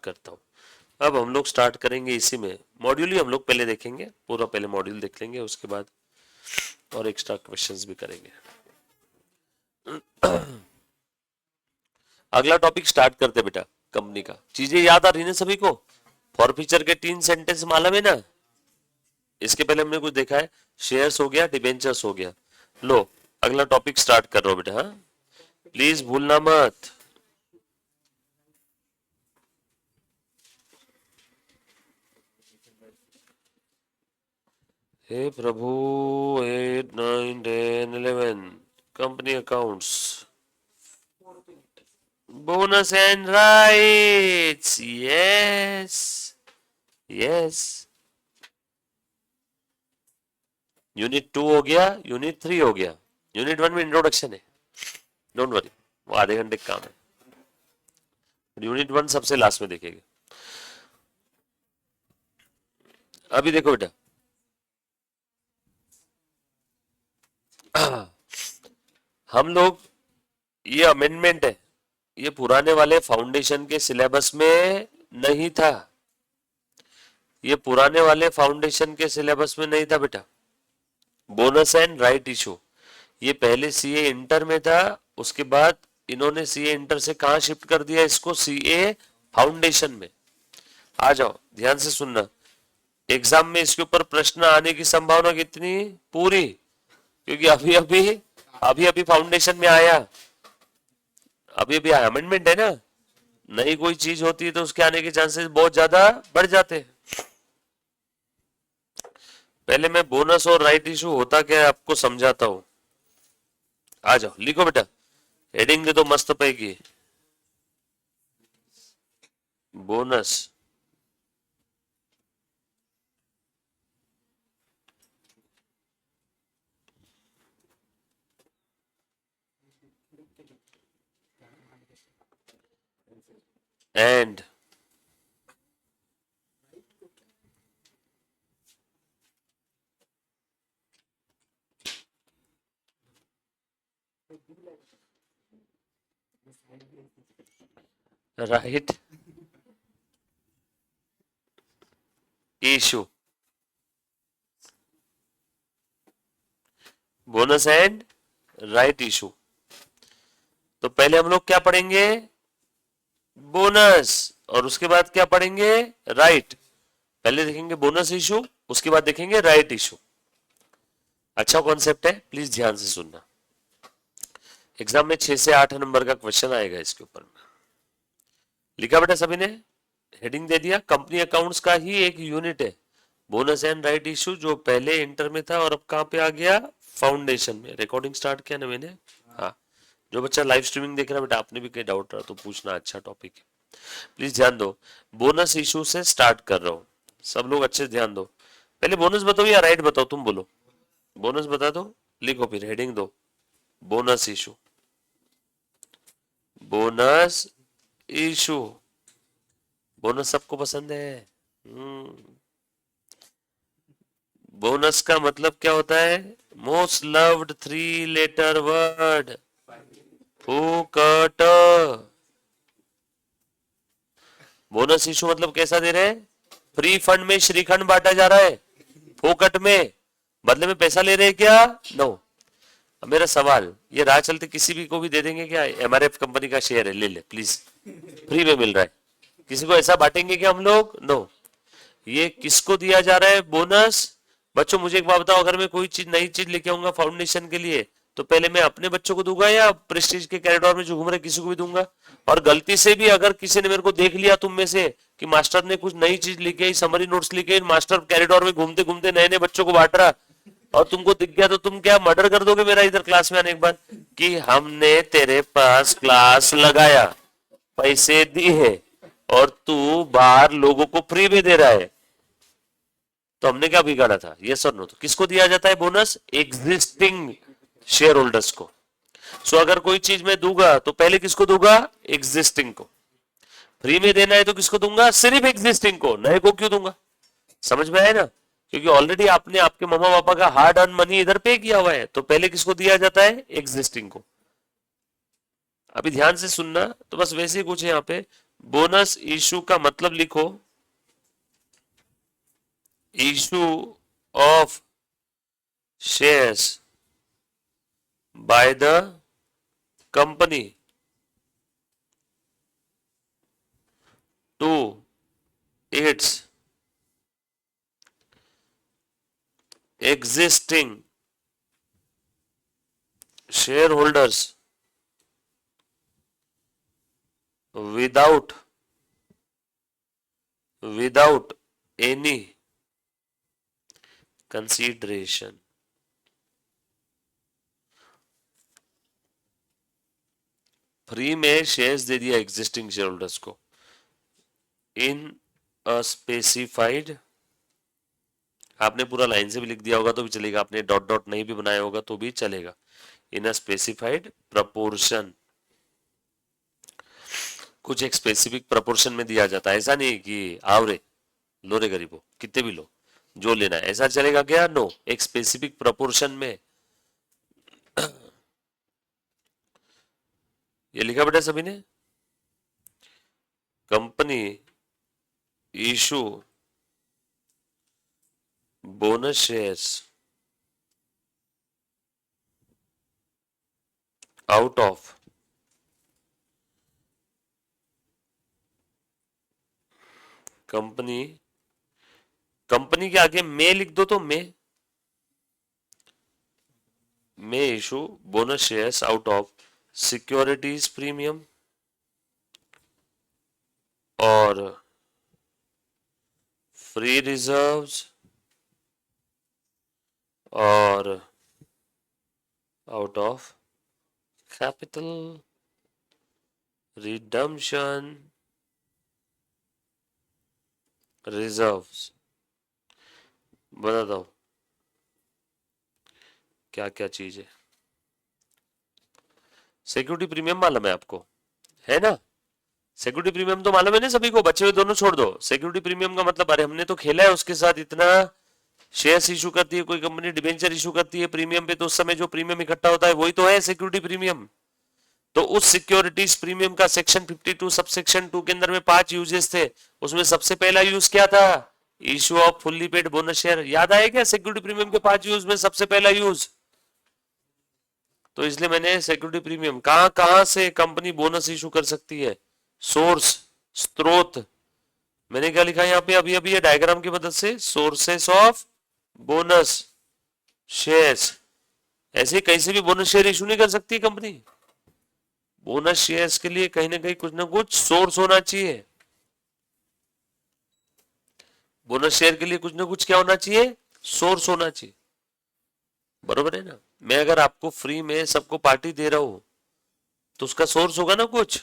करता हूँ। अब हम लोग स्टार्ट करेंगे इसी में, मॉड्यूल ही हम लोग पहले देखेंगे, पूरा पहले मॉड्यूल देख लेंगे, उसके बाद और एक्स्ट्रा क्वेश्चंस भी करेंगे। अगला टॉपिक स्टार्ट करते बेटा, कंपनी का। चीजें याद आ रही ना सभी को? फॉर फ्यूचर के 3 सेंटेंस मालूम है ना? इसके पहले हमने कुछ देखा है, शेयर्स हो गया, डिबेंचर्स हो गया। लो अगला टॉपिक स्टार्ट कर रहा हूं बेटा, हाँ प्लीज भूलना मत। हे प्रभु, 8 9 10 11 company accounts, bonus and rights, yes yes. Unit 2 हो गया, यूनिट 3 हो गया, यूनिट 1 में इंट्रोडक्शन है, डोंट वरी, वो आधे घंटे का काम है। यूनिट 1 सबसे लास्ट में देखेंगे। अभी देखो बेटा, हम लोग, ये अमेंडमेंट है, ये पुराने वाले फाउंडेशन के सिलेबस में नहीं था, ये पुराने वाले फाउंडेशन के सिलेबस में नहीं था बेटा। बोनस एंड राइट इशू ये पहले सीए इंटर में था, उसके बाद इन्होंने सीए इंटर से कहां शिफ्ट कर दिया इसको, सीए फाउंडेशन में। आ जाओ ध्यान से सुनना, एग्जाम में इसके ऊपर प्रश्न आने की संभावना कितनी? पूरी, क्योंकि अभी अभी फाउंडेशन में आया, अभी आया, अमेंडमेंट है ना, नई कोई चीज होती है तो उसके आने के चांसेस बहुत ज्यादा बढ़ जाते हैं। पहले मैं बोनस और राइट इशू होता क्या है आपको समझाता हूं। आ जाओ लिखो बेटा, हेडिंग दे दो मस्त पैकी, bonus and right issue. Bonus and right issue, तो पहले हम लोग क्या पढ़ेंगे? बोनस, और उसके बाद क्या पढ़ेंगे? राइट। पहले देखेंगे बोनस इशू, उसके बाद देखेंगे राइट इशू। अच्छा कॉन्सेप्ट है, प्लीज ध्यान से सुनना। एग्जाम में 6 से 8 नंबर का क्वेश्चन आएगा इसके ऊपर में। लिखा बेटा सभी ने? हेडिंग दे दिया, कंपनी अकाउंट्स का ही एक यूनिट है बोनस एंड राइट इशू, जो पहले इंटर में था और अब कहां पे आ गया? फाउंडेशन में। रिकॉर्डिंग स्टार्ट किया ना मैंने? हाँ, जो बच्चा लाइव स्ट्रीमिंग देख रहा है बेटा, आपने भी कहीं डाउट रहा तो पूछना, अच्छा टॉपिक है, प्लीज ध्यान दो। बोनस इशू से स्टार्ट कर रहा हूं, सब लोग अच्छे से ध्यान दो। पहले बोनस बताओ या राइट बताओ, तुम बोलो। बोनस बता दो, लिखो फिर हेडिंग दो, bonus issue, bonus issue. Bonus सबको पसंद है। बोनस का मतलब क्या होता है? मोस्ट लव्ड 3 लेटर वर्ड, फूकट। बोनस इशू मतलब कैसा दे रहे हैं? फ्री फंड में श्रीखंड बांटा जा रहा है, फोकट में, बदले में पैसा ले रहे हैं क्या? नो। अब मेरा सवाल, ये राह चलते किसी भी को भी दे देंगे क्या? एमआरएफ कंपनी का शेयर है, ले ले प्लीज, फ्री में मिल रहा है, किसी को ऐसा बांटेंगे क्या हम लोग? नो। ये किसको दिया जा रहा है बोनस? बच्चों मुझे एक बात बताओ, अगर मैं कोई चीज नई चीज लेके आऊंगा फाउंडेशन के लिए, तो पहले मैं अपने बच्चों को दूंगा या प्रेस्टीज के कॉरिडोर में जो घूम रहे किसी को भी दूंगा? और गलती से भी अगर किसी ने मेरे को देख लिया तुम में से कि मास्टर ने कुछ नई चीज लेके आई, समरी नोट्स लेके आई, मास्टर कॉरिडोर में घूमते घूमते नए नए बच्चों को बांट रहा, और तुमको दिख गया, तो तुम क्या मर्डर कर दोगे मेरा इधर क्लास में आने के बाद कि हमने तेरे पास क्लास लगाया, पैसे दिए और तू बाहर लोगों को फ्री में दे रहा है, तो हमने क्या बिगाड़ा था? ये सर नो। तो किसको दिया जाता है बोनस? एग्जिस्टिंग शेयर होल्डर्स को। सो अगर कोई चीज मैं दूंगा तो पहले किसको दूंगा? एग्जिस्टिंग को। फ्री में देना है तो किसको दूंगा? सिर्फ एग्जिस्टिंग को, नए को क्यों दूंगा? समझ में आया ना? क्योंकि ऑलरेडी आपने आपके मम्मा पापा का हार्ड अर्न मनी इधर पे किया हुआ है, तो पहले किसको दिया जाता है? एग्जिस्टिंग को। अभी ध्यान से सुनना, तो बस वैसे ही कुछ है यहाँ पे, बोनस इशू का मतलब लिखो, issue of shares by the company to its existing shareholders without any consideration. Free में शेयर्स दे दिया एग्जिस्टिंग शेयर होल्डर्स को इन अ स्पेसिफाइड, आपने पूरा लाइन से भी लिख दिया होगा तो भी चलेगा, आपने डॉट डॉट नहीं भी बनाया होगा तो भी चलेगा, इन अ स्पेसिफाइड प्रपोर्शन, कुछ एक स्पेसिफिक प्रपोर्शन में दिया जाता है, ऐसा नहीं कि आओ रे लो रे गरीबो कितने भी लो जो लेना है, ऐसा चलेगा क्या? नो, एक स्पेसिफिक प्रपोर्शन में। ये लिखा बेटा सभी ने, company issue bonus shares out of company, company के आगे में लिख दो तो में issue bonus shares out of securities premium और फ्री रिजर्व्स और out of capital redemption reserves. बता दो क्या क्या चीज है। सिक्योरिटी प्रीमियम मालूम है आपको, है ना? सिक्योरिटी प्रीमियम तो मालूम है ना सभी को, बचे हुए दोनों छोड़ दो। सिक्योरिटी प्रीमियम का मतलब, अरे हमने तो खेला है उसके साथ, इतना शेयर्स इशू करती है कोई कंपनी, डिबेंचर इशू करती है प्रीमियम पे, तो उस समय जो प्रीमियम इकट्ठा होता है वही तो है सिक्योरिटी प्रीमियम। तो उस सिक्योरिटीज प्रीमियम का सेक्शन 52 सबसेक्शन 2 के अंदर में 5 यूजेस थे, उसमें सबसे पहला यूज क्या था? Issue off fully paid bonus share. याद आया क्या सिक्योरिटी प्रीमियम के 5 यूज में सबसे पहला यूज? तो इसलिए मैंने सिक्योरिटी प्रीमियम, कहां कहां से कंपनी बोनस इशू कर सकती है, सोर्स स्रोत, मैंने क्या लिखा है यहाँ पे अभी अभी ये डायग्राम की मदद से, सोर्सेस ऑफ बोनस शेयर्स। ऐसे कहीं से भी बोनस शेयर इशू नहीं कर सकती कंपनी। बोनस शेयर्स के लिए कहीं ना कुछ सोर्स होना चाहिए। बोनस शेयर के लिए कुछ ना कुछ क्या होना चाहिए? सोर्स होना चाहिए, बरोबर है ना? मैं अगर आपको फ्री में सबको पार्टी दे रहा हूं तो उसका सोर्स होगा ना कुछ,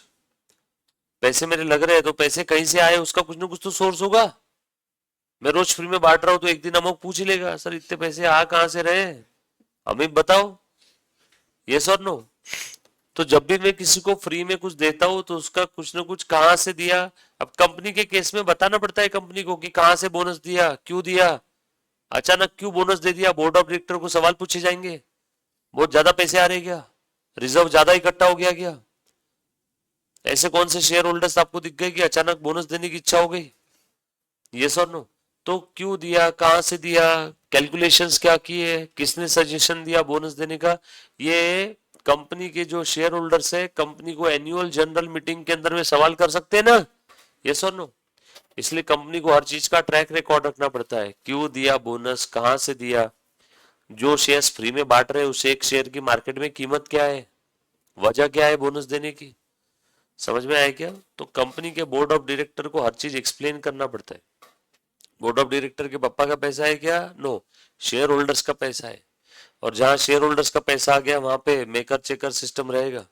पैसे मेरे लग रहे हैं तो पैसे कहीं से आए, उसका कुछ ना कुछ तो सोर्स होगा। मैं रोज फ्री में बांट रहा हूं तो एक दिन अमुक पूछ ही लेगा, सर इतने पैसे आ कहां से रहे, हमें बताओ, यस और नो। तो जब भी मैं किसी को फ्री में कुछ देता हूं तो उसका कुछ ना कुछ कहां से दिया। अब कंपनी के केस में बताना पड़ता है कंपनी को कि कहां से बोनस दिया, क्यों दिया, अचानक क्यों बोनस दे दिया। बोर्ड ऑफ डायरेक्टर को सवाल पूछे जाएंगे, बहुत ज्यादा पैसे आ रहे क्या, रिजर्व ज्यादा इकट्ठा हो गया क्या, ऐसे कौन से शेयर होल्डर्स आपको दिख गए कि अचानक बोनस देने की इच्छा हो गई, यस और नो। तो क्यों दिया, कहां से दिया, कैलकुलेशंस क्या किए, किसने सजेशन दिया बोनस देने का, ये कंपनी के जो शेयर होल्डर्स है कंपनी को एनुअल जनरल मीटिंग के अंदर में सवाल कर सकते हैं ना, यस और नो। इसलिए कंपनी को हर चीज का ट्रैक रिकॉर्ड रखना पड़ता है, क्यों दिया बोनस, कहां से दिया, जो शेयर्स फ्री में बांट रहे हैं उस एक शेयर की मार्केट में कीमत क्या है, वजह क्या है बोनस देने की। समझ में आया क्या? तो कंपनी के बोर्ड ऑफ डायरेक्टर को हर चीज एक्सप्लेन करना पड़ता है। बोर्ड ऑफ डायरेक्टर के पापा का पैसा है क्या? नो, शेयर होल्डर्स का पैसा है। और जहां शेयर होल्डर्स का पैसा आ गया वहां पे मेकर चेकर सिस्टम रहेगा,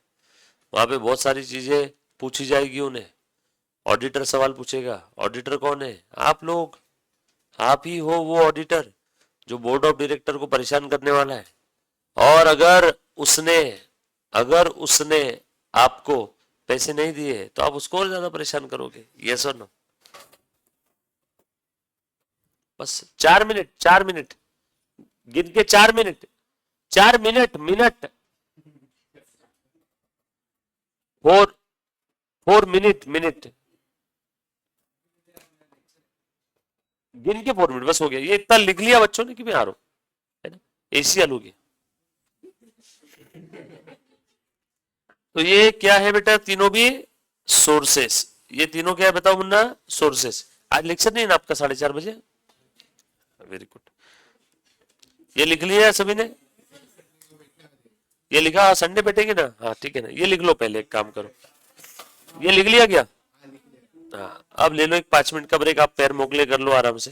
वहां पे बहुत सारी चीजें पूछी जाएगी उन्हें। ऑडिटर सवाल पूछेगा, ऑडिटर कौन है? आप लोग, आप ही हो वो ऑडिटर जो बोर्ड ऑफ डायरेक्टर को परेशान करने वाला है। और अगर उसने आपको पैसे नहीं दिए तो आप उसको और ज्यादा परेशान करोगे, यस और नो। बस 4 मिनट, 4 मिनट गिन के, 4 minute, 4 minute, minute, 4 4 minute, minute, गिन के 4 मिनट बस हो गया। ये इतना लिख लिया बच्चों ने कि मैं आ रहा हूं, है ना, एसी आलू की। तो ये क्या है बेटा, तीनों भी सोर्सेस। ये तीनों क्या है बताओ मुन्ना, सोर्सेस। आज लेक्चर नहीं है ना आपका 4:30 बजे? Very good. ये लिख लिया सभी ने? ये लिखा, संडे बैठेंगे ना, हाँ ठीक है ना, ये लिख लो पहले, एक काम करो, ये लिख लिया क्या? हाँ अब ले लो एक 5 मिनट का ब्रेक, आप पैर मोकले कर लो आराम से।